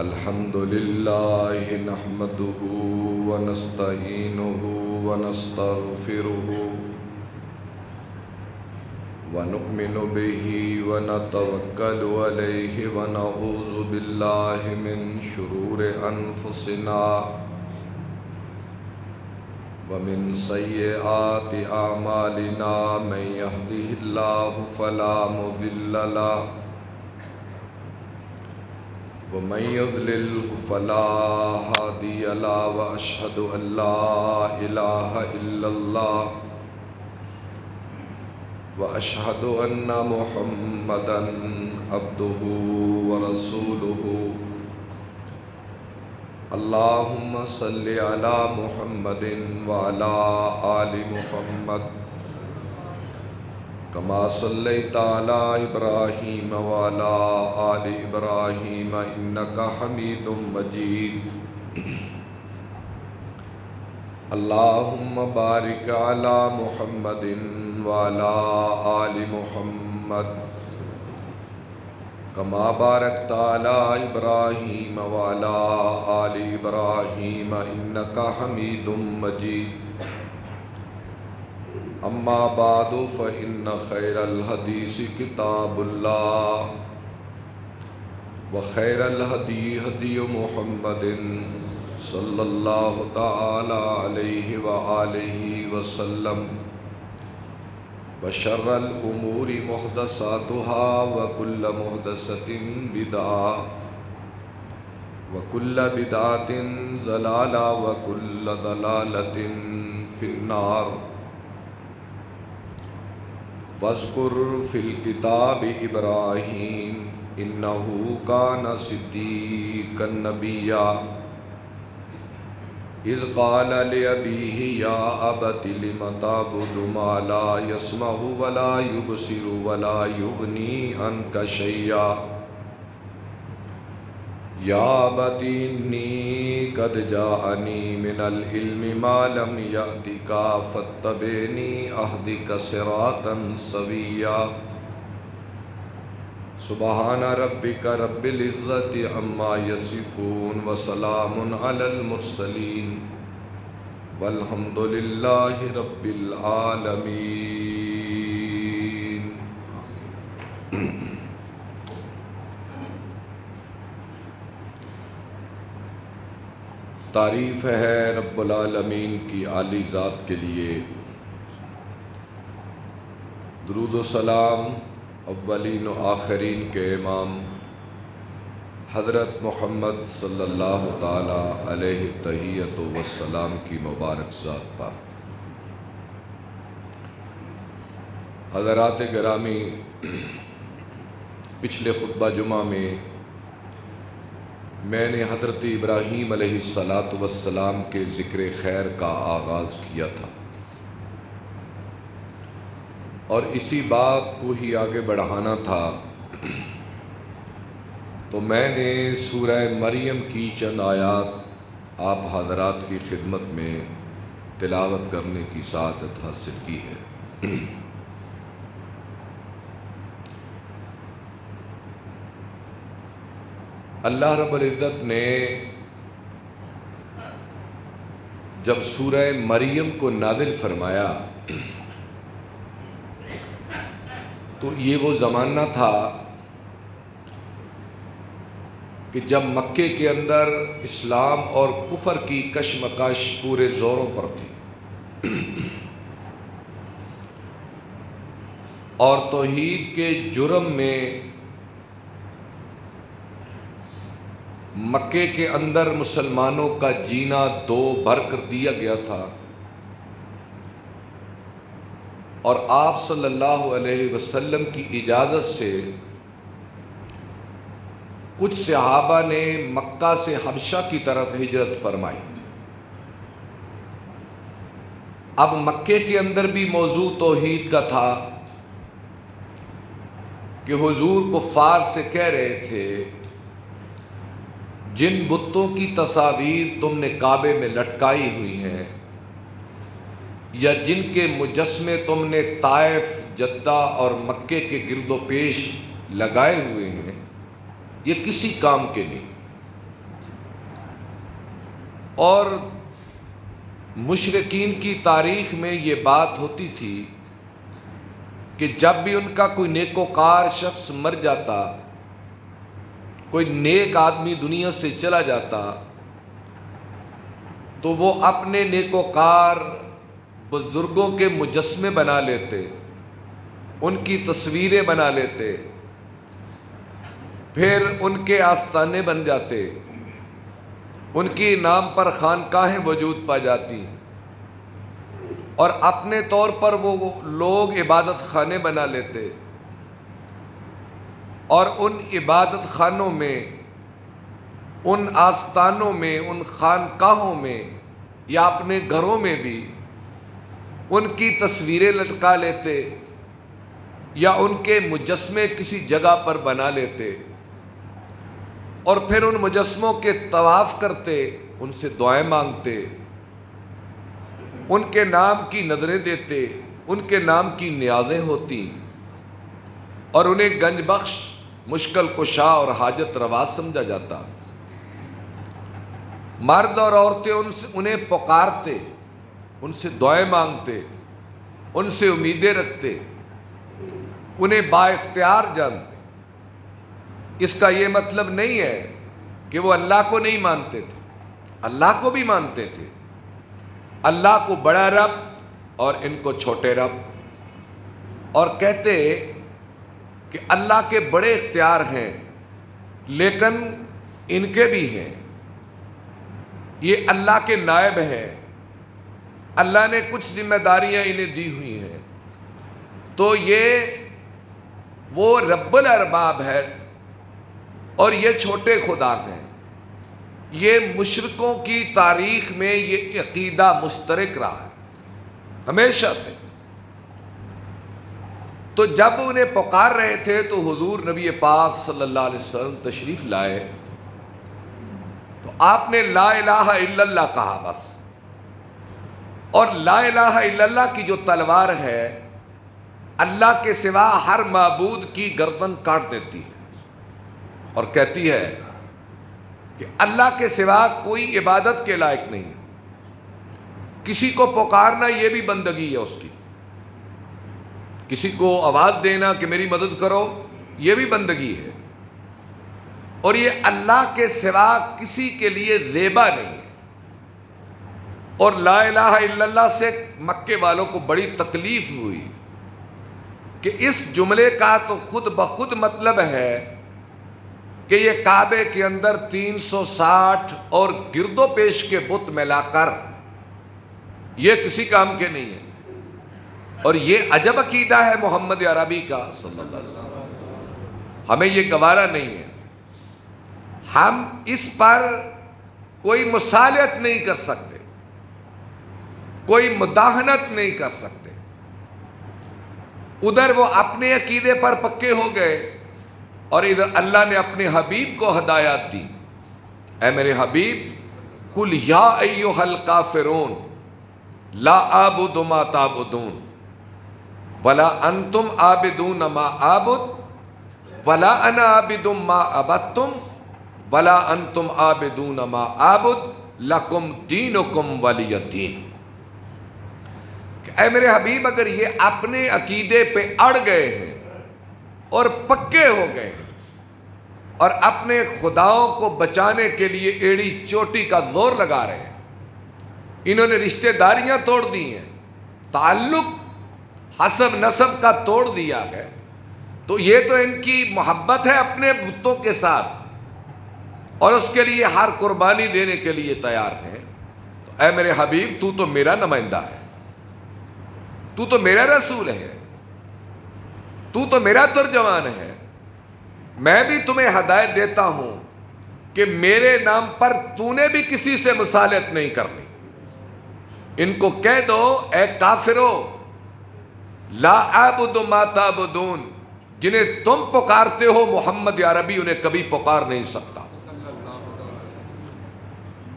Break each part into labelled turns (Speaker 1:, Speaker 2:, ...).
Speaker 1: الحمد لله نحمده ونستعينه ونستغفره ونؤمن به ونتوكل عليه ونعوذ بالله من شرور أنفسنا ومن سيئات أعمالنا من يهده الله فلا مضل له ومن يضلل فلا هادي له وأشهد أن لا إله إلا الله وأشهد أن محمدًا عبده ورسوله اللهم صل على محمد وعلى آل محمد كما صليت على إبراهيم وعلى آل إبراهيم إنك حميد مجيد اللهم بارك على محمد وعلى آل محمد كما باركت على إبراهيم وعلى آل إبراهيم إنك حميد مجيد أما بعد فإن خير الحديث كتاب الله وخير الهدي هدي محمد صلى الله تعالى عليه وآله وسلم وشر الأمور محدثاتها وكل محدثة بدعة وكل بدعة ضلالة وكل ضلالة في النار واذكر في الكتاب إبراهيم إنه كان صديقا نبيا إذ قال لأبيه يا أبت لم تعبد ما لا يسمع ولا يبصر ولا يغني عنك شيئا يا أبت إني قد جاءني من العلم ما لم يأتك فاتبعني أهدك صراطا سويا سبحان ربك رب العزة عما يصفون وسلام على المرسلين والحمد لله رب العالمين. تعریف ہے رب العالمین کی عالی ذات کے لیے، درود و سلام اولین و آخرین کے امام حضرت محمد صلی اللہ تعالی علیہ تحیۃ والسلام کی مبارک ذات پر. حضرات گرامی، پچھلے خطبہ جمعہ میں میں نے حضرت ابراہیم علیہ السلام کے ذکر خیر کا آغاز کیا تھا اور اسی بات کو ہی آگے بڑھانا تھا، تو میں نے سورہ مریم کی چند آیات آپ حضرات کی خدمت میں تلاوت کرنے کی سعادت حاصل کی ہے. اللہ رب العزت نے جب سورہ مریم کو نازل فرمایا تو یہ وہ زمانہ تھا کہ جب مکے کے اندر اسلام اور کفر کی کشمکش پورے زوروں پر تھی اور توحید کے جرم میں مکے کے اندر مسلمانوں کا جینا دو بھر کر دیا گیا تھا، اور آپ صلی اللہ علیہ وسلم کی اجازت سے کچھ صحابہ نے مکہ سے حبشہ کی طرف ہجرت فرمائی. اب مکے کے اندر بھی موضوع توحید کا تھا کہ حضور کفار سے کہہ رہے تھے جن بتوں کی تصاویر تم نے کعبے میں لٹکائی ہوئی ہیں یا جن کے مجسمے تم نے طائف، جدہ اور مکے کے گرد و پیش لگائے ہوئے ہیں، یہ کسی کام کے نہیں. اور مشرکین کی تاریخ میں یہ بات ہوتی تھی کہ جب بھی ان کا کوئی نیکوکار شخص مر جاتا، کوئی نیک آدمی دنیا سے چلا جاتا، تو وہ اپنے نیکوکار بزرگوں کے مجسمے بنا لیتے، ان کی تصویریں بنا لیتے، پھر ان کے آستانے بن جاتے، ان کی نام پر خانقاہیں وجود پا جاتی، اور اپنے طور پر وہ لوگ عبادت خانے بنا لیتے، اور ان عبادت خانوں میں، ان آستانوں میں، ان خانقاہوں میں یا اپنے گھروں میں بھی ان کی تصویریں لٹکا لیتے یا ان کے مجسمے کسی جگہ پر بنا لیتے، اور پھر ان مجسموں کے طواف کرتے، ان سے دعائیں مانگتے، ان کے نام کی نظریں دیتے، ان کے نام کی نیازیں ہوتی، اور انہیں گنج بخش، مشکل کشا اور حاجت روا سمجھا جاتا۔ مرد اور عورتیں انہیں پکارتے، ان سے دعائیں مانگتے، ان سے امیدیں رکھتے، انہیں با اختیار جانتے۔ اس کا یہ مطلب نہیں ہے کہ وہ اللہ کو نہیں مانتے تھے، اللہ کو بھی مانتے تھے، اللہ کو بڑا رب اور ان کو چھوٹے رب، اور کہتے کہ اللہ کے بڑے اختیار ہیں لیکن ان کے بھی ہیں، یہ اللہ کے نائب ہیں، اللہ نے کچھ ذمہ داریاں انہیں دی ہوئی ہیں، تو یہ وہ رب الارباب ہے اور یہ چھوٹے خدا ہیں۔ یہ مشرکوں کی تاریخ میں یہ عقیدہ مشترک رہا ہے ہمیشہ سے۔ تو جب انہیں پکار رہے تھے تو حضور نبی پاک صلی اللہ علیہ وسلم تشریف لائے، تو آپ نے لا الہ الا اللہ کہا بس، اور لا الہ الا اللہ کی جو تلوار ہے اللہ کے سوا ہر معبود کی گردن کاٹ دیتی ہے، اور کہتی ہے کہ اللہ کے سوا کوئی عبادت کے لائق نہیں ہے، کسی کو پکارنا یہ بھی بندگی ہے اس کی، کسی کو آواز دینا کہ میری مدد کرو یہ بھی بندگی ہے، اور یہ اللہ کے سوا کسی کے لیے زیبا نہیں ہے۔ اور لا الہ الا اللہ سے مکے والوں کو بڑی تکلیف ہوئی کہ اس جملے کا تو خود بخود مطلب ہے کہ یہ کعبے کے اندر 360 اور گرد و پیش کے بت ملا کر یہ کسی کام کے نہیں ہے، اور یہ عجب عقیدہ ہے محمد عربی کا صلی اللہ علیہ وسلم، ہمیں یہ گوارا نہیں ہے، ہم اس پر کوئی مصالحت نہیں کر سکتے، کوئی مداہنت نہیں کر سکتے۔ ادھر وہ اپنے عقیدے پر پکے ہو گئے اور ادھر اللہ نے اپنے حبیب کو ہدایت دی، اے میرے حبیب قل یا ایھا الکافرون لا اعبد ما تعبدون ولا انتم عابدون ما اعبد ولا انا عابد ما عبدتم ولا انتم عابدون ما اعبد لکم دینکم ولی دین۔ کہ اے میرے حبیب اگر یہ اپنے عقیدے پہ اڑ گئے ہیں اور پکے ہو گئے ہیں اور اپنے خداؤں کو بچانے کے لیے ایڑی چوٹی کا زور لگا رہے ہیں، انہوں نے رشتہ داریاں توڑ دی ہیں، تعلق حسب نسب کا توڑ دیا ہے، تو یہ تو ان کی محبت ہے اپنے بتوں کے ساتھ اور اس کے لیے ہر قربانی دینے کے لیے تیار ہیں، تو اے میرے حبیب تو تو میرا نمائندہ ہے، تو تو میرا رسول ہے، تو تو میرا ترجمان ہے، میں بھی تمہیں ہدایت دیتا ہوں کہ میرے نام پر تو نے بھی کسی سے مصالحت نہیں کرنی۔ ان کو کہہ دو اے کافرو لا اعبد ما تعبدون، جنہیں تم پکارتے ہو محمد عربی انہیں کبھی پکار نہیں سکتا،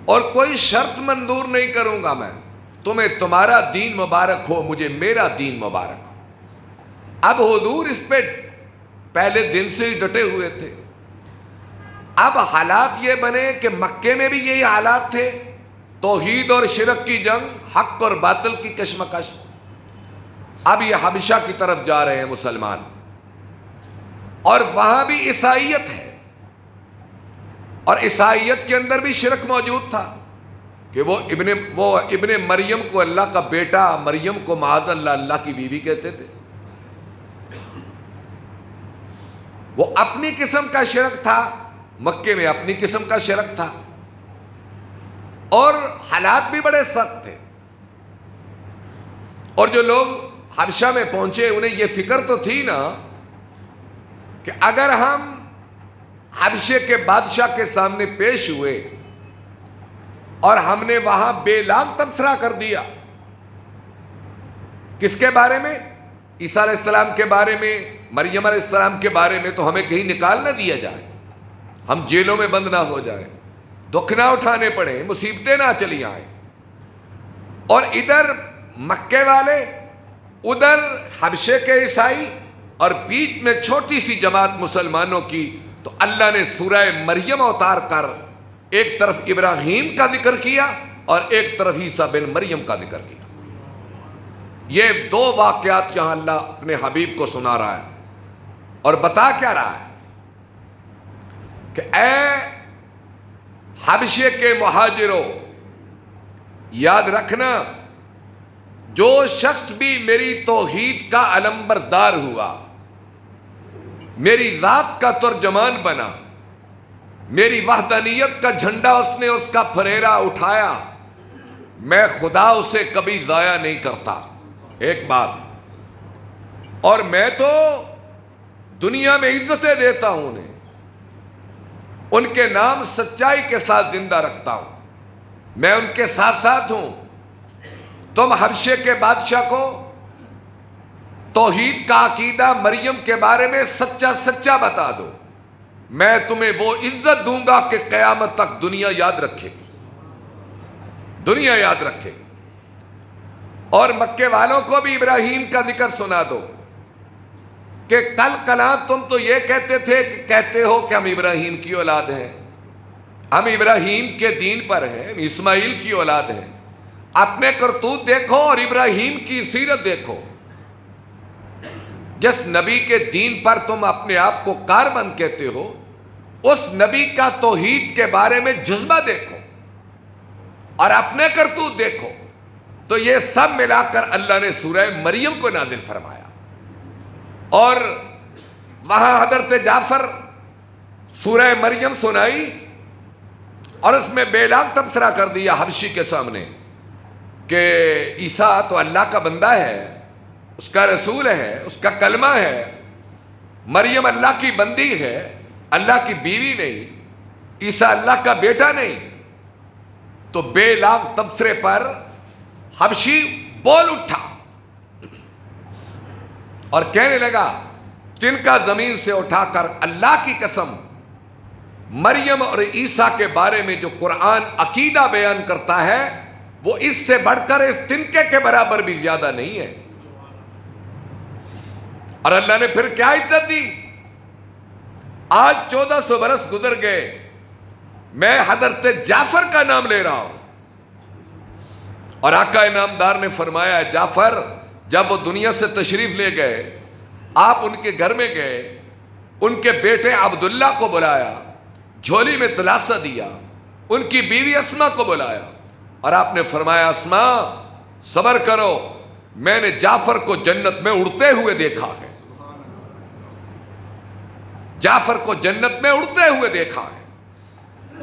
Speaker 1: اور کوئی شرط منظور نہیں کروں گا میں، تمہیں تمہارا دین مبارک ہو، مجھے میرا دین مبارک ہو۔ اب حضور اس پہ پہلے دن سے ہی ڈٹے ہوئے تھے، اب حالات یہ بنے کہ مکے میں بھی یہی حالات تھے توحید اور شرک کی جنگ، حق اور باطل کی کشمکش۔ اب یہ حبشہ کی طرف جا رہے ہیں مسلمان، اور وہاں بھی عیسائیت ہے، اور عیسائیت کے اندر بھی شرک موجود تھا کہ وہ ابن مریم کو اللہ کا بیٹا، مریم کو معاذ اللہ اللہ کی بیوی کہتے تھے۔ وہ اپنی قسم کا شرک تھا، مکے میں اپنی قسم کا شرک تھا، اور حالات بھی بڑے سخت تھے۔ اور جو لوگ حبشہ میں پہنچے انہیں یہ فکر تو تھی نا کہ اگر ہم حبشے کے بادشاہ کے سامنے پیش ہوئے اور ہم نے وہاں بے لاگ تبصرہ کر دیا، کس کے بارے میں؟ عیسیٰ علیہ السلام کے بارے میں، مریم علیہ السلام کے بارے میں، تو ہمیں کہیں نکال نہ دیا جائے، ہم جیلوں میں بند نہ ہو جائیں، دکھ نہ اٹھانے پڑیں، مصیبتیں نہ چلی آئیں۔ اور ادھر مکے والے، ادھر حبشے کے عیسائی، اور بیچ میں چھوٹی سی جماعت مسلمانوں کی، تو اللہ نے سورہ مریم اتار کر ایک طرف ابراہیم کا ذکر کیا اور ایک طرف عیسیٰ بن مریم کا ذکر کیا۔ یہ دو واقعات یہاں اللہ اپنے حبیب کو سنا رہا ہے، اور بتا کیا رہا ہے کہ اے حبشے کے مہاجروں، یاد رکھنا جو شخص بھی میری توحید کا علمبردار ہوا، میری ذات کا ترجمان بنا، میری وحدانیت کا جھنڈا اس نے اس کا پھریرا اٹھایا، میں خدا اسے کبھی ضائع نہیں کرتا۔ ایک بات، اور میں تو دنیا میں عزتیں دیتا ہوں انہیں، ان کے نام سچائی کے ساتھ زندہ رکھتا ہوں، میں ان کے ساتھ ساتھ ہوں۔ تم حبشے کے بادشاہ کو توحید کا عقیدہ مریم کے بارے میں سچا سچا بتا دو، میں تمہیں وہ عزت دوں گا کہ قیامت تک دنیا یاد رکھے گی، دنیا یاد رکھے گی۔ اور مکے والوں کو بھی ابراہیم کا ذکر سنا دو کہ کل کلاں تم تو یہ کہتے تھے کہ کہتے ہو کہ ہم ابراہیم کی اولاد ہیں، ہم ابراہیم کے دین پر ہیں، ہم اسماعیل کی اولاد ہیں۔ اپنے کرتوت دیکھو اور ابراہیم کی سیرت دیکھو، جس نبی کے دین پر تم اپنے آپ کو کاربند کہتے ہو، اس نبی کا توحید کے بارے میں جذبہ دیکھو اور اپنے کرتوت دیکھو۔ تو یہ سب ملا کر اللہ نے سورہ مریم کو نازل فرمایا، اور وہاں حضرت جعفر سورہ مریم سنائی، اور اس میں بے لاگ تبصرہ کر دیا حبشی کے سامنے کہ عیسیٰ تو اللہ کا بندہ ہے، اس کا رسول ہے، اس کا کلمہ ہے، مریم اللہ کی بندی ہے، اللہ کی بیوی نہیں، عیسیٰ اللہ کا بیٹا نہیں۔ تو بے لاگ تبصرے پر حبشی بول اٹھا اور کہنے لگا، تن کا زمین سے اٹھا کر اللہ کی قسم، مریم اور عیسیٰ کے بارے میں جو قرآن عقیدہ بیان کرتا ہے وہ اس سے بڑھ کر اس تنکے کے برابر بھی زیادہ نہیں ہے۔ اور اللہ نے پھر کیا عزت دی؟ آج 1400 برس گزر گئے، میں حضرت جعفر کا نام لے رہا ہوں، اور آقا انعامدار نے فرمایا جعفر جب وہ دنیا سے تشریف لے گئے، آپ ان کے گھر میں گئے، ان کے بیٹے عبداللہ کو بلایا، جھولی میں تلاشہ دیا، ان کی بیوی اسما کو بلایا، اور آپ نے فرمایا اسما صبر کرو، میں نے جعفر کو جنت میں اڑتے ہوئے دیکھا ہے، جعفر کو جنت میں اڑتے ہوئے دیکھا ہے۔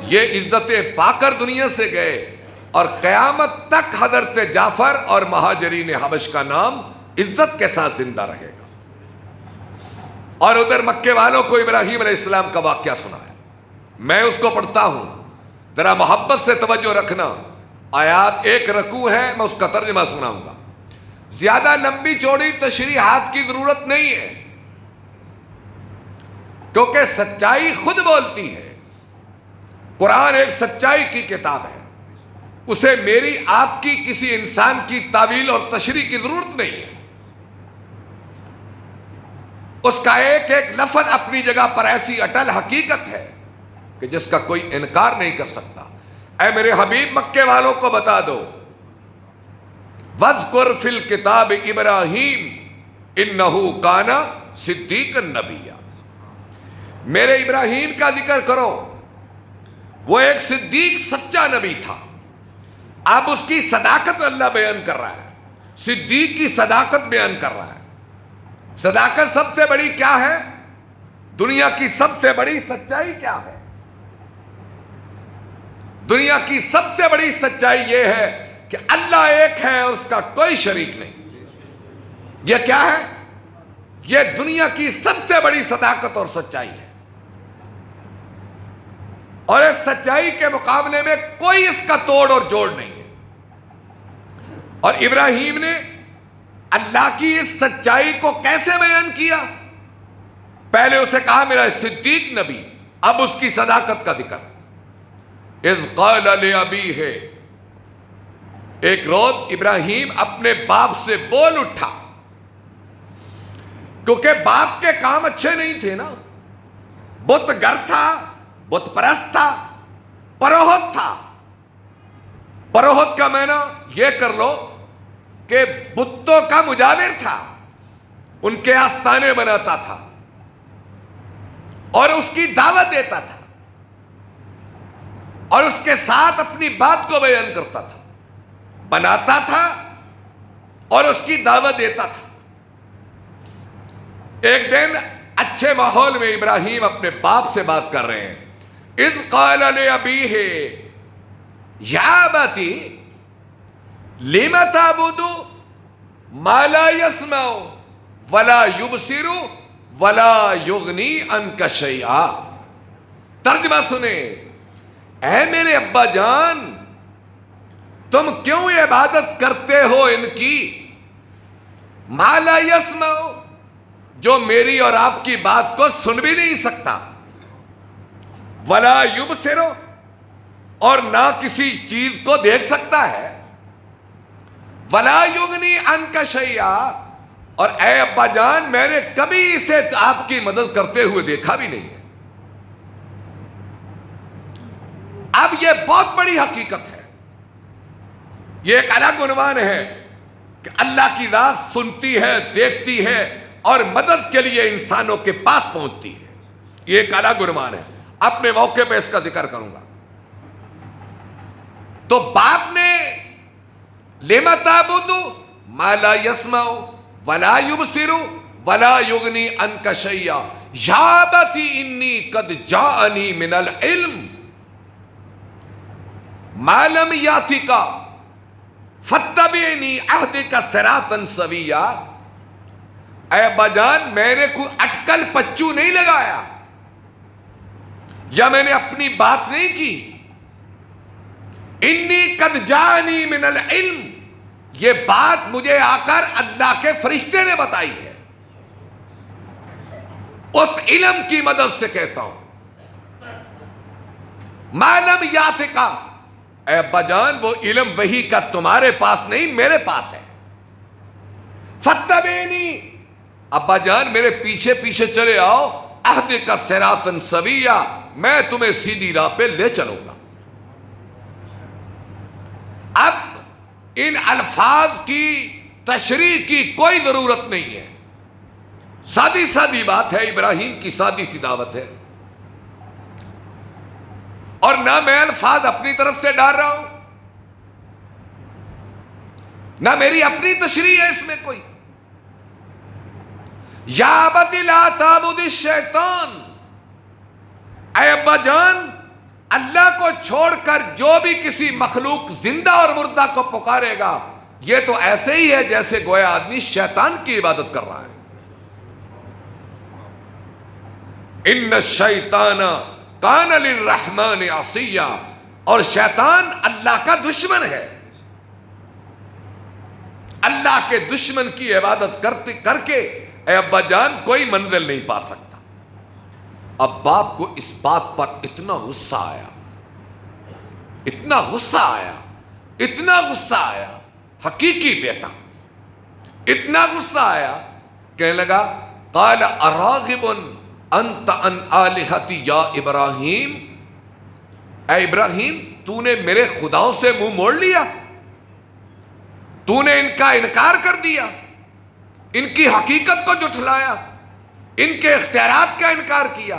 Speaker 1: یہ عزتیں پا کر دنیا سے گئے، اور قیامت تک حضرت جعفر اور مہاجرین حبش کا نام عزت کے ساتھ زندہ رہے گا۔ اور ادھر مکے والوں کو ابراہیم علیہ السلام کا واقعہ سنا ہے، میں اس کو پڑھتا ہوں، ذرا محبت سے توجہ رکھنا، آیات ایک رکوع ہے، میں اس کا ترجمہ سناؤں گا، زیادہ لمبی چوڑی تشریحات کی ضرورت نہیں ہے، کیونکہ سچائی خود بولتی ہے۔ قرآن ایک سچائی کی کتاب ہے، اسے میری آپ کی کسی انسان کی تعویل اور تشریح کی ضرورت نہیں ہے، اس کا ایک ایک لفظ اپنی جگہ پر ایسی اٹل حقیقت ہے کہ جس کا کوئی انکار نہیں کر سکتا۔ اے میرے حبیب مکے والوں کو بتا دو، وَاذْكُرْ فِي الْكِتَابِ ابراہیم اِنَّهُ كَانَ صِدِّيقًا نَبِيًّا، میرے ابراہیم کا ذکر کرو، وہ ایک صدیق سچا نبی تھا۔ اب اس کی صداقت اللہ بیان کر رہا ہے، صدیق کی صداقت بیان کر رہا ہے۔ صداقت سب سے بڑی کیا ہے؟ دنیا کی سب سے بڑی سچائی کیا ہے؟ دنیا کی سب سے بڑی سچائی یہ ہے کہ اللہ ایک ہے اور اس کا کوئی شریک نہیں۔ یہ کیا ہے؟ یہ دنیا کی سب سے بڑی صداقت اور سچائی ہے، اور اس سچائی کے مقابلے میں کوئی اس کا توڑ اور جوڑ نہیں ہے۔ اور ابراہیم نے اللہ کی اس سچائی کو کیسے بیان کیا؟ پہلے اسے کہا میرا صدیق نبی، اب اس کی صداقت کا ذکر۔ اذ قال لأبیہ، ایک روز ابراہیم اپنے باپ سے بول اٹھا، کیونکہ باپ کے کام اچھے نہیں تھے نا، بت گر تھا، بت پرست تھا، پروہت تھا۔ پروہت کا معنی یہ کر لو کہ بتوں کا مجاور تھا، ان کے آستانے بناتا تھا اور اس کی دعوت دیتا تھا، اور اس کے ساتھ اپنی بات کو بیان کرتا تھا، بناتا تھا اور اس کی دعوت دیتا تھا۔ ایک دن اچھے ماحول میں ابراہیم اپنے باپ سے بات کر رہے ہیں۔ اذ قال لأبیہ یا ابتی لم تعبد ما لا يسمع ولا يبصر ولا يغنی عنک شیئا۔ ترجمہ سنیں، اے میرے ابا جان، تم کیوں عبادت کرتے ہو ان کی؟ ما لا يسمع، جو میری اور آپ کی بات کو سن بھی نہیں سکتا، ولا یبصر، اور نہ کسی چیز کو دیکھ سکتا ہے، ولا یغنی عنک شیئا، اور اے ابا جان میں نے کبھی اسے آپ کی مدد کرتے ہوئے دیکھا بھی نہیں ہے۔ اب یہ بہت بڑی حقیقت ہے، یہ ایک الگ عنوان ہے کہ اللہ کی ذات سنتی ہے، دیکھتی ہے اور مدد کے لیے انسانوں کے پاس پہنچتی ہے۔ یہ ایک الگ عنوان ہے، اپنے موقع پہ اس کا ذکر کروں گا۔ تو باپ نے لم تعبد ما لا يسمع ولا يبصر ولا يغنی عنک شیئا یا ابتی انی قد جاءنی من العلم ما لم یاتک فاتبعنی اہدک صراطا سویا۔ اے ابا جان، میں نے کوئی اٹکل پچو نہیں لگایا یا میں نے اپنی بات نہیں کی۔ انی قد جاءنی من العلم، یہ بات مجھے آ کر اللہ کے فرشتے نے بتائی ہے، اس علم کی مدد سے کہتا ہوں۔ ما لم یاتک، اے ابا جان وہ علم وہی کا تمہارے پاس نہیں میرے پاس ہے۔ فاتبعنی، ابا جان میرے پیچھے پیچھے چلے آؤ، اہدک صراطا سویا، میں تمہیں سیدھی راہ پہ لے چلوں گا۔ اب ان الفاظ کی تشریح کی کوئی ضرورت نہیں ہے، سادی سادی بات ہے، ابراہیم کی سادی سی دعوت ہے، اور نہ میں الفاظ اپنی طرف سے ڈال رہا ہوں، نہ میری اپنی تشریح ہے اس میں کوئی۔ یا ابت لا تعبد الشیطان، اے ابا جان اللہ کو چھوڑ کر جو بھی کسی مخلوق زندہ اور مردہ کو پکارے گا، یہ تو ایسے ہی ہے جیسے گویا آدمی شیطان کی عبادت کر رہا ہے۔ ان الشیطان کان للرحمن عصیا، اور شیطان اللہ کا دشمن ہے، اللہ کے دشمن کی عبادت کر کے اے ابا جان کوئی منزل نہیں پا سکتا۔ اب باپ کو اس بات پر اتنا غصہ آیا، اتنا غصہ آیا، اتنا غصہ آیا، حقیقی بیٹا، اتنا غصہ آیا، کہنے لگا قال اراغب انت عن آلہتی یا ابراہیم، اے ابراہیم تو نے میرے خداؤں سے منہ موڑ لیا، تو نے ان کا انکار کر دیا، ان کی حقیقت کو جھٹلایا، ان کے اختیارات کا انکار کیا،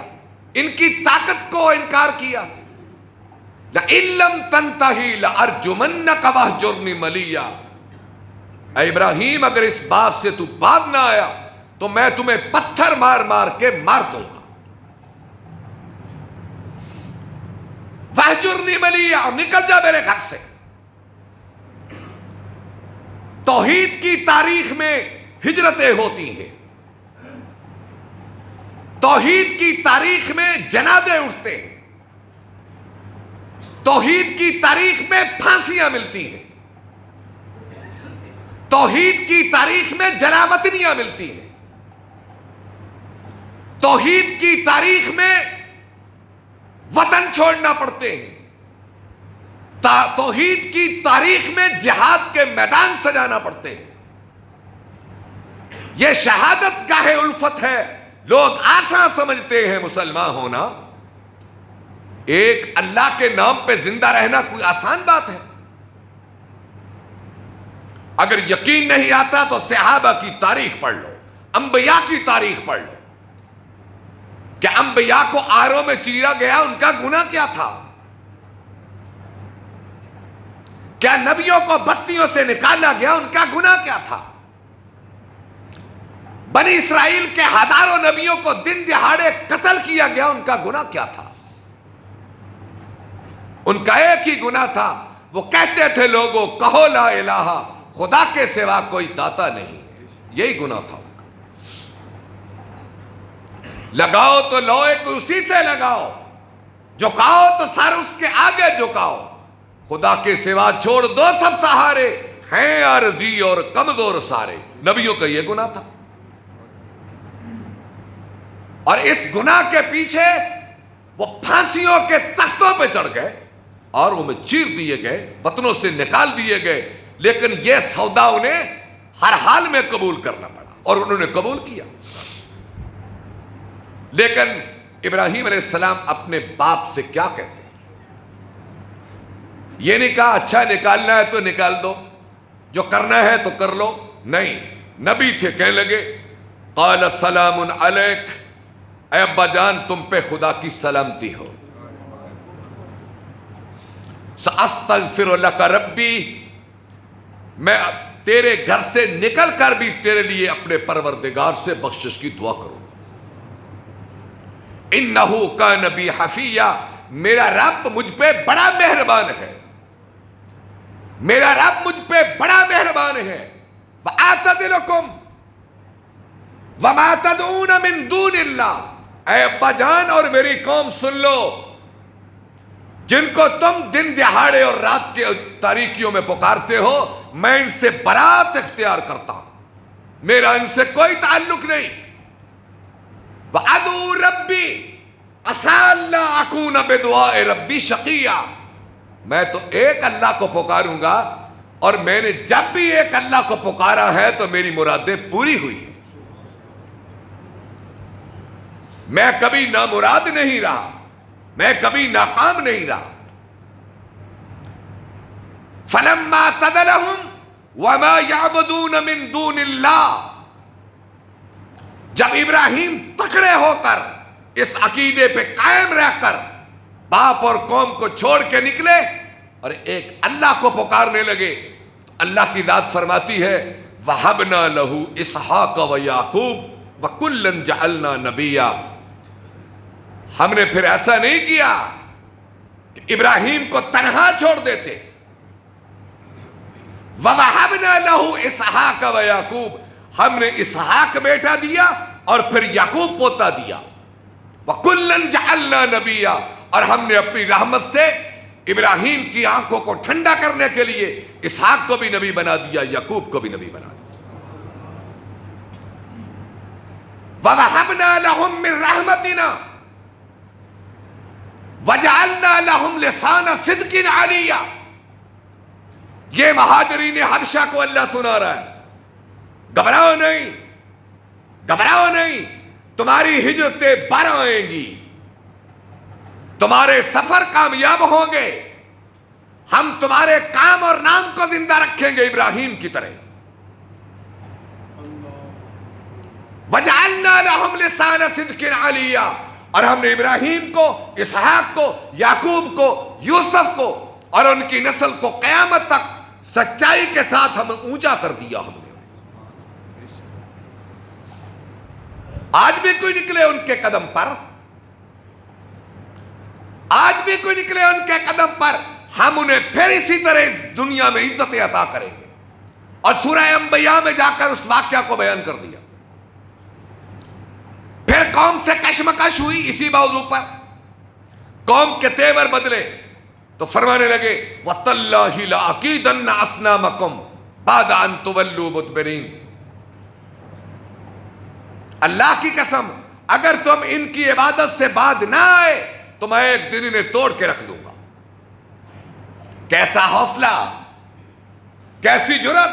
Speaker 1: ان کی طاقت کو انکار کیا۔ لَإِن لَّمْ تَنْتَهِ لَأَرْجُمَنَّكَ وَاهْجُرْنِي مَلِيًّا، اے ابراہیم اگر اس بات سے تو باز نہ آیا تو میں تمہیں پتھر مار مار کے مار دوں گا۔ وَاهْجُرْنِي مَلِيًّا، اور نکل جا میرے گھر سے۔ توحید کی تاریخ میں ہجرتیں ہوتی ہیں، توحید کی تاریخ میں جنازے اٹھتے ہیں، توحید کی تاریخ میں پھانسیاں ملتی ہیں، توحید کی تاریخ میں جلاوطنیاں ملتی ہیں، توحید کی تاریخ میں وطن چھوڑنا پڑتے ہیں، توحید کی تاریخ میں جہاد کے میدان سجانا پڑتے ہیں۔ یہ شہادت گاہ الفت ہے۔ لوگ آسان سمجھتے ہیں مسلمان ہونا، ایک اللہ کے نام پہ زندہ رہنا کوئی آسان بات ہے۔ اگر یقین نہیں آتا تو صحابہ کی تاریخ پڑھ لو، انبیاء کی تاریخ پڑھ لو کہ انبیاء کو آروں میں چیرا گیا، ان کا گناہ کیا تھا؟ کیا نبیوں کو بستیوں سے نکالا گیا، ان کا گناہ کیا تھا؟ بنی اسرائیل کے ہزاروں نبیوں کو دن دہاڑے قتل کیا گیا، ان کا گناہ کیا تھا؟ ان کا ایک ہی گناہ تھا، وہ کہتے تھے لوگوں کہو لا الہ، خدا کے سوا کوئی داتا نہیں ہے، یہی گناہ تھا ان کا۔ لگاؤ تو لوہے کو اسی سے لگاؤ، جھکاؤ تو سر اس کے آگے جھکاؤ، خدا کے سوا چھوڑ دو سب سہارے، ہیں عارضی اور کمزور سارے۔ نبیوں کا یہ گناہ تھا، اور اس گناہ کے پیچھے وہ پھانسیوں کے تختوں پہ چڑھ گئے اور وہ چیر دیے گئے، وطنوں سے نکال دیے گئے، لیکن یہ سودا انہیں ہر حال میں قبول کرنا پڑا اور انہوں نے قبول کیا۔ لیکن ابراہیم علیہ السلام اپنے باپ سے کیا کہتے ہیں؟ یہ نہیں کہا اچھا نکالنا ہے تو نکال دو، جو کرنا ہے تو کر لو، نہیں، نبی تھے، کہنے لگے قال سلام علیک، اے ابا جان تم پہ خدا کی سلامتی ہو، سأستغفر لک ربی، میں تیرے گھر سے نکل کر بھی تیرے لیے اپنے پروردگار سے بخشش کی دعا کروں، انہو کان بی حفیہ، میرا رب مجھ پہ بڑا مہربان ہے، میرا رب مجھ پہ بڑا مہربان ہے۔ وَآتَدِلُكُمْ وَمَا تَدْعُونَ مِن دُونِ اللَّهِ، اے ابا جان اور میری قوم سن لو، جن کو تم دن دہاڑے اور رات کے تاریکیوں میں پکارتے ہو، میں ان سے برات اختیار کرتا ہوں، میرا ان سے کوئی تعلق نہیں۔ وَأَدْعُو رَبِّي عَسَىٰ أَلَّا أَكُونَ بِدُعَاءِ رَبِّي شَقِيًّا، میں تو ایک اللہ کو پکاروں گا، اور میں نے جب بھی ایک اللہ کو پکارا ہے تو میری مرادیں پوری ہوئی ہیں، میں کبھی نامراد نہیں رہا، میں کبھی ناکام نہیں رہا۔ فَلَمَّا اعْتَزَلَهُمْ وَمَا يَعْبُدُونَ مِن دُونِ اللَّهِ، جب ابراہیم تکڑے ہو کر اس عقیدے پہ قائم رہ کر باپ اور قوم کو چھوڑ کے نکلے اور ایک اللہ کو پکارنے لگے، تو اللہ کی ذات فرماتی ہے وَهَبْنَا لَهُ إِسْحَاقَ وَيَعْقُوبَ وَكُلًّا جَعَلْنَا نَبِيًّا، ہم نے پھر ایسا نہیں کیا کہ ابراہیم کو تنہا چھوڑ دیتے، وَوَهَبْنَا لَهُ إِسْحَاقَ وَيَعْقُوبَ، ہم نے اسحاق بیٹا دیا اور پھر یعقوب پوتا دیا، وَكُلًّا جَعَلْنَا نَبِيًّا، اور ہم نے اپنی رحمت سے ابراہیم کی آنکھوں کو ٹھنڈا کرنے کے لیے اسحاق کو بھی نبی بنا دیا، یعقوب کو بھی نبی بنا دیا۔ وَوَهَبْنَا لَهُم مِّن رَحْمَتِنَا وَجَعَلْنَا لَهُمْ لِسَانَ صِدْقٍ عَلِيًّا، یہ مہاجرین حبشہ کو اللہ سنا رہا ہے، گھبراؤ نہیں، گھبراؤ نہیں، تمہاری ہجرتیں 12 آئیں گی، تمہارے سفر کامیاب ہوں گے، ہم تمہارے کام اور نام کو زندہ رکھیں گے ابراہیم کی طرح. وَجَعَلْنَا لَهُمْ لِسَانَ صِدْقٍ عَلِيًّا، اور ہم نے ابراہیم کو، اسحاق کو، یعقوب کو، یوسف کو اور ان کی نسل کو قیامت تک سچائی کے ساتھ ہم اونچا کر دیا. ہم نے آج بھی کوئی نکلے ان کے قدم پر، آج بھی کوئی نکلے ان کے قدم پر، ہم انہیں پھر اسی طرح دنیا میں عزت عطا کریں گے. اور سورہ انبیاء میں جا کر اس واقعہ کو بیان کر دیا. پھر قوم سے کشمکش ہوئی اسی موضوع پر، قوم کے تیور بدلے تو فرمانے لگے وَتَاللَّهِ لَأَكِيدَنَّ أَصْنَامَكُمْ بَعْدَ أَن تُوَلُّوا مُدْبِرِينَ، اللہ کی قسم اگر تم ان کی عبادت سے بعد نہ آئے تو میں ایک دن انہیں توڑ کے رکھ دوں گا. کیسا حوصلہ، کیسی جرت،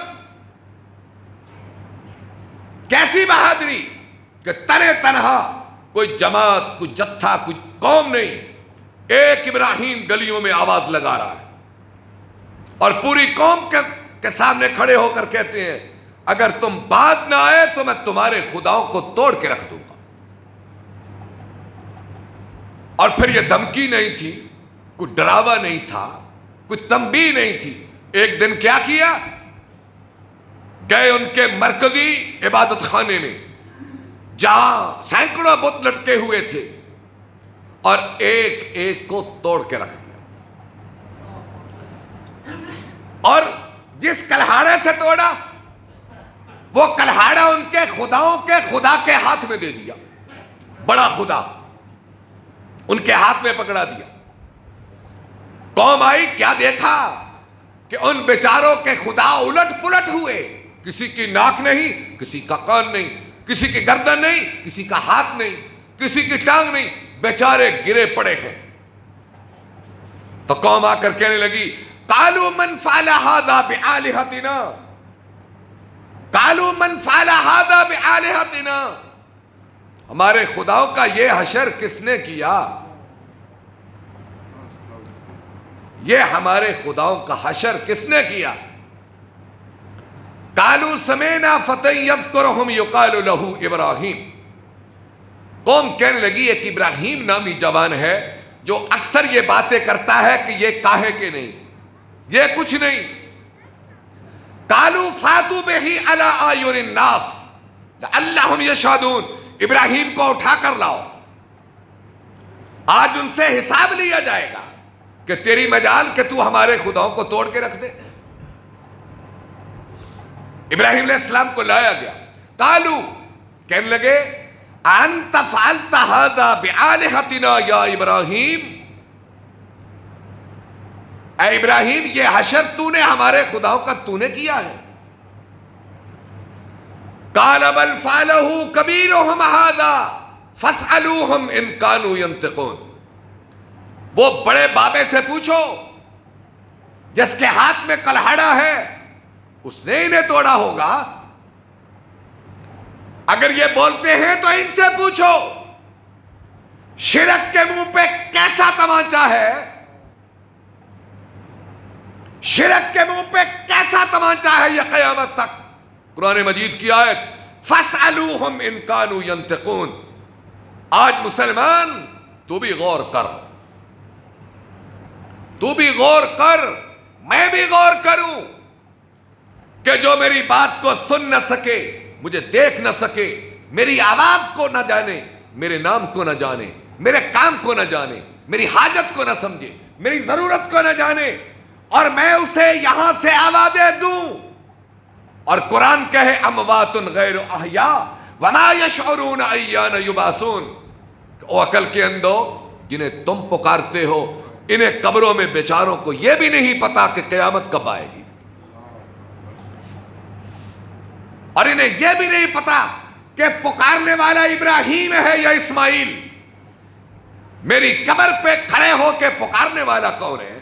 Speaker 1: کیسی بہادری کہ تنے تنہا کوئی جماعت، کوئی جتھا، کوئی قوم نہیں، ایک ابراہیم گلیوں میں آواز لگا رہا ہے اور پوری قوم کے سامنے کھڑے ہو کر کہتے ہیں اگر تم بعد نہ آئے تو میں تمہارے خداؤں کو توڑ کے رکھ دوں گا. اور پھر یہ دھمکی نہیں تھی، کوئی ڈراوا نہیں تھا، کوئی تنبیہ نہیں تھی. ایک دن کیا کیا، گئے ان کے مرکزی عبادت خانے میں جہاں سینکڑوں بت لٹکے ہوئے تھے اور ایک ایک کو توڑ کے رکھ دیا. اور جس کلہاڑے سے توڑا وہ کلہاڑا ان کے خداؤں کے خدا کے ہاتھ میں دے دیا. بڑا خدا ان کے ہاتھ میں پکڑا دیا. قوم آئی، کیا دیکھا کہ ان بیچاروں کے خدا الٹ پلٹ ہوئے. کسی کی ناک نہیں، کسی کا کان نہیں، کسی کی گردن نہیں، کسی کا ہاتھ نہیں، کسی کی ٹانگ نہیں، بیچارے گرے پڑے ہیں. تو قوم آ کر کہنے لگی قالوا من فعل هذا بآلهتنا، قالوا من فعل هذا بآلهتنا، ہمارے خداؤں کا یہ حشر کس نے کیا؟ یہ ہمارے خداؤں کا حشر کس نے کیا؟ قالوا سمعنا فتى يذكرهم يقال له ابراہیم. قوم کہنے لگی ایک ابراہیم نامی جوان ہے جو اکثر یہ باتیں کرتا ہے کہ یہ کاہے کے نہیں، یہ کچھ نہیں. قالوا فاتوا به على اعين الناس لعلهم يشهدون، ابراہیم کو اٹھا کر لاؤ، آج ان سے حساب لیا جائے گا کہ تیری مجال کہ تو ہمارے خداؤں کو توڑ کے رکھ دے. ابراہیم علیہ السلام کو لایا گیا. قالوا کہنے لگے انت فعلت هذا بآلهتنا یا ابراہیم، اے ابراہیم یہ حشر تو نے ہمارے خداؤں کا تو نے کیا ہے. قال بل فعله كبيرهم هذا فاسألوهم ان كانوا ينطقون، وہ بڑے بابے سے پوچھو جس کے ہاتھ میں کلہاڑا ہے، اس نے انہیں توڑا ہوگا. اگر یہ بولتے ہیں تو ان سے پوچھو شرک کے منہ پہ کیسا تمانچہ ہے، شرک کے منہ پہ کیسا تمانچہ ہے یہ قیامت تک. قرآن مجید کی آیت فَاسْأَلُوهُمْ إِن كَانُوا يَنْتِقُونَ. آج مسلمان تو بھی غور کر، تو بھی غور کر، میں بھی غور کروں کہ جو میری بات کو سن نہ سکے، مجھے دیکھ نہ سکے، میری آواز کو نہ جانے، میرے نام کو نہ جانے، میرے کام کو نہ جانے، میری حاجت کو نہ سمجھے، میری ضرورت کو نہ جانے، اور میں اسے یہاں سے آوازیں دوں. اور قرآن کہے اموات غیر احیاء وما یشعرون ایان یبعثون. او عقل کے اندھو جنہیں تم پکارتے ہو، انہیں قبروں میں بیچاروں کو یہ بھی نہیں پتا کہ قیامت کب آئے گی، اور انہیں یہ بھی نہیں پتا کہ پکارنے والا ابراہیم ہے یا اسماعیل. میری قبر پہ کھڑے ہو کے پکارنے والا کون ہے؟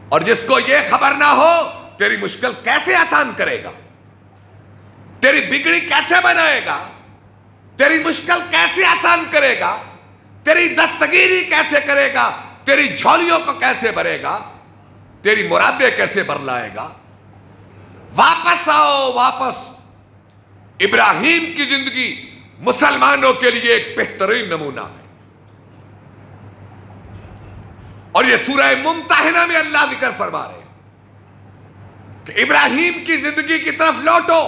Speaker 1: اور جس کو یہ خبر نہ ہو تیری مشکل کیسے آسان کرے گا، تیری بگڑی کیسے بنائے گا، تیری مشکل کیسے آسان کرے گا، تیری دستگیری کیسے کرے گا، تیری جھولیوں کو کیسے بھرے گا، تیری مرادیں کیسے برلائے گا؟ واپس آؤ واپس۔ ابراہیم کی زندگی مسلمانوں کے لیے ایک بہترین نمونہ ہے، اور یہ سورہ ممتحنہ میں اللہ ذکر فرما رہے ہیں کہ ابراہیم کی زندگی کی طرف لوٹو،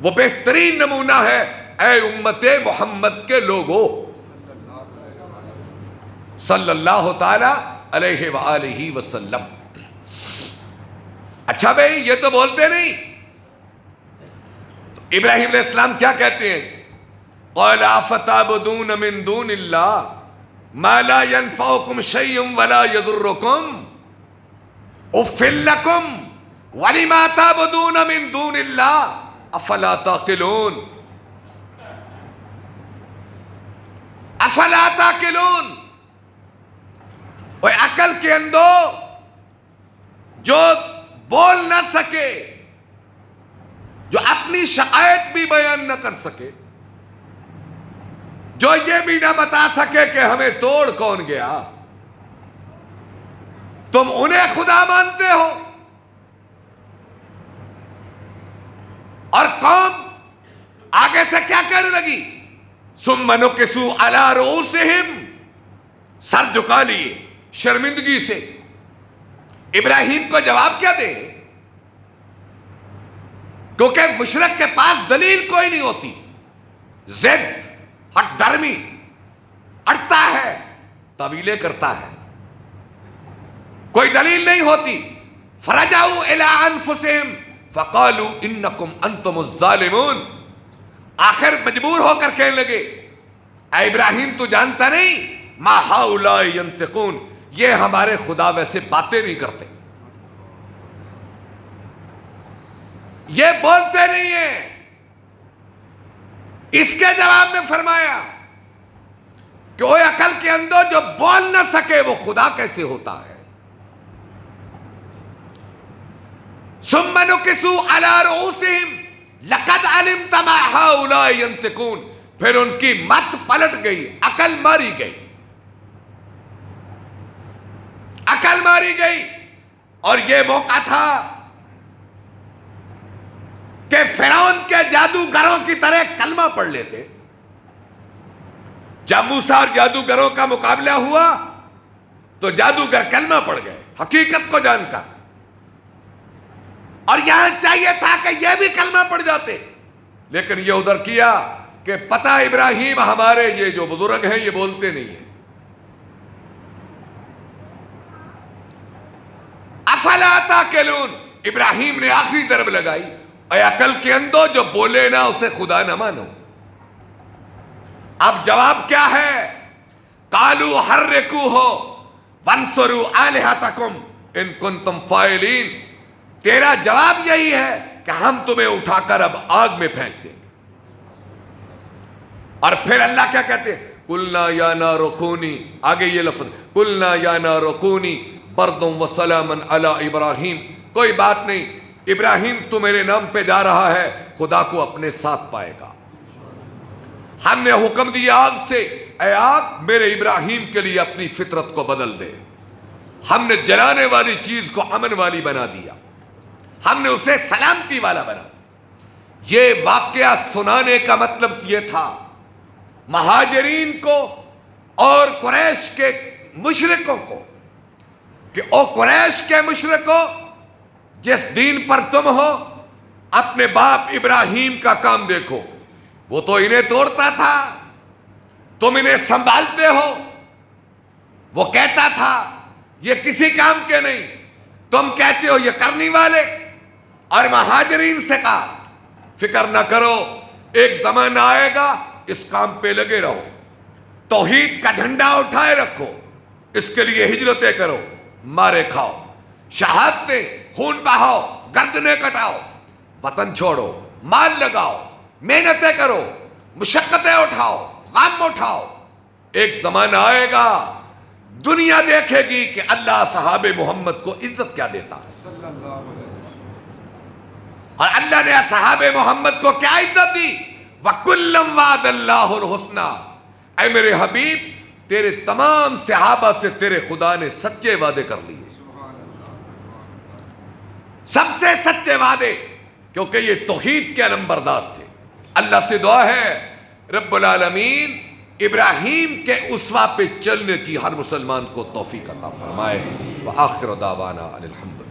Speaker 1: وہ بہترین نمونہ ہے اے امت محمد کے لوگوں صلی اللہ تعالی علیہ وآلہ وسلم۔ اچھا بھئی یہ تو بولتے نہیں، ابراہیم علیہ السلام کیا کہتے ہیں؟ قَالَ أَفَتَعْبُدُونَ مِن دُونِ اللَّهِ مَا لَا يَنفَعُكُمْ شَيْءٌ وَلَا يَضُرُّكُمْ أُفٍّ لَكُمْ وَلِمَا تَعْبُدُونَ مِن دُونِ اللَّهِ أَفَلَا تَعْقِلُونَ أَفَلَا تَعْقِلُونَ۔ وہ عقل کے اندو جو بول نہ سکے، جو اپنی شکایت بھی بیان نہ کر سکے، جو یہ بھی نہ بتا سکے کہ ہمیں توڑ کون گیا، تم انہیں خدا مانتے ہو؟ اور قوم آگے سے کیا کہنے لگی؟ ثم نکسوا علی رؤوسہم، سر جھکا لیے شرمندگی سے۔ ابراہیم کو جواب کیا دے؟ کیونکہ مشرک کے پاس دلیل کوئی نہیں ہوتی، ضد، ہٹ درمی، اڑتا ہے، تعویلیں کرتا ہے، کوئی دلیل نہیں ہوتی۔ فرجعوا الی انفسہم فقالوا انکم انتم الظالمون، آخر مجبور ہو کر کہنے لگے اے ابراہیم تو جانتا نہیں، ما ہؤلاء ینطقون، یہ ہمارے خدا ویسے باتیں نہیں کرتے، یہ بولتے نہیں ہیں۔ اس کے جواب میں فرمایا کہ وہ عقل کے اندر جو بول نہ سکے وہ خدا کیسے ہوتا ہے؟ ثم نکسوا علی رؤوسہم لقد علمت ما ہؤلاء ینطقون، پھر ان کی مت پلٹ گئی، عقل ماری گئی، عقل ماری گئی۔ اور یہ موقع تھا کہ فرعون کے جادوگروں کی طرح کلمہ پڑھ لیتے۔ جب موسیٰ اور جادوگروں کا مقابلہ ہوا تو جادوگر کلمہ پڑھ گئے حقیقت کو جان کر، اور یہاں چاہیے تھا کہ یہ بھی کلمہ پڑھ جاتے، لیکن یہ ادھر کیا کہ پتہ ابراہیم ہمارے یہ جو بزرگ ہیں یہ بولتے نہیں ہیں۔ افلا تاکلون، ابراہیم نے آخری ضرب لگائی، اے عقل کے اندو جو بولے نہ اسے خدا نہ مانو۔ اب جواب کیا ہے؟ قالوا حرکوہ وانصروا آلہتکم ان کنتم فاعلین، تیرا جواب یہی ہے کہ ہم تمہیں اٹھا کر اب آگ میں پھینک دیں گے۔ اور پھر اللہ کیا کہتے ہیں؟ قلنا یا نار کونی، آگے یہ لفظ، قلنا یا نار کونی بردا وسلاما علی ابراہیم، کوئی بات نہیں، ابراہیم تو میرے نام پہ جا رہا ہے، خدا کو اپنے ساتھ پائے گا۔ ہم نے حکم دیا آگ سے، اے آگ میرے ابراہیم کے لیے اپنی فطرت کو بدل دے۔ ہم نے جلانے والی چیز کو امن والی بنا دیا، ہم نے اسے سلامتی والا بنا دیا۔ یہ واقعہ سنانے کا مطلب یہ تھا مہاجرین کو اور قریش کے مشرکوں کو کہ او قریش کے مشرکوں، جس دین پر تم ہو اپنے باپ ابراہیم کا کام دیکھو، وہ تو انہیں توڑتا تھا، تم انہیں سنبھالتے ہو، وہ کہتا تھا یہ کسی کام کے نہیں، تم کہتے ہو یہ کرنے والے۔ اور مہاجرین سے کہا فکر نہ کرو، ایک زمانہ آئے گا اس کام پہ لگے رہو، توحید کا جھنڈا اٹھائے رکھو، اس کے لیے ہجرتیں کرو، مارے کھاؤ، شہادتیں، خون بہاؤ، گردنیں کٹاؤ، وطن چھوڑو، مال لگاؤ، محنتیں کرو، مشقتیں اٹھاؤ، غم اٹھاؤ۔ ایک زمانہ آئے گا دنیا دیکھے گی کہ اللہ صحابہ محمد کو عزت کیا دیتا ہے، اور اللہ نے صحابہ محمد کو کیا عزت دی؟ وَكُلًّا وَعَدَ اللَّهُ الْحُسْنَى، اے میرے حبیب تیرے تمام صحابہ سے تیرے خدا نے سچے وعدے کر لیے، سب سے سچے وعدے، کیونکہ یہ توحید کے علمبردار تھے۔ اللہ سے دعا ہے رب العالمین ابراہیم کے اسوہ پہ چلنے کی ہر مسلمان کو توفیق عطا فرمائے۔ وآخر دعوانا الحمد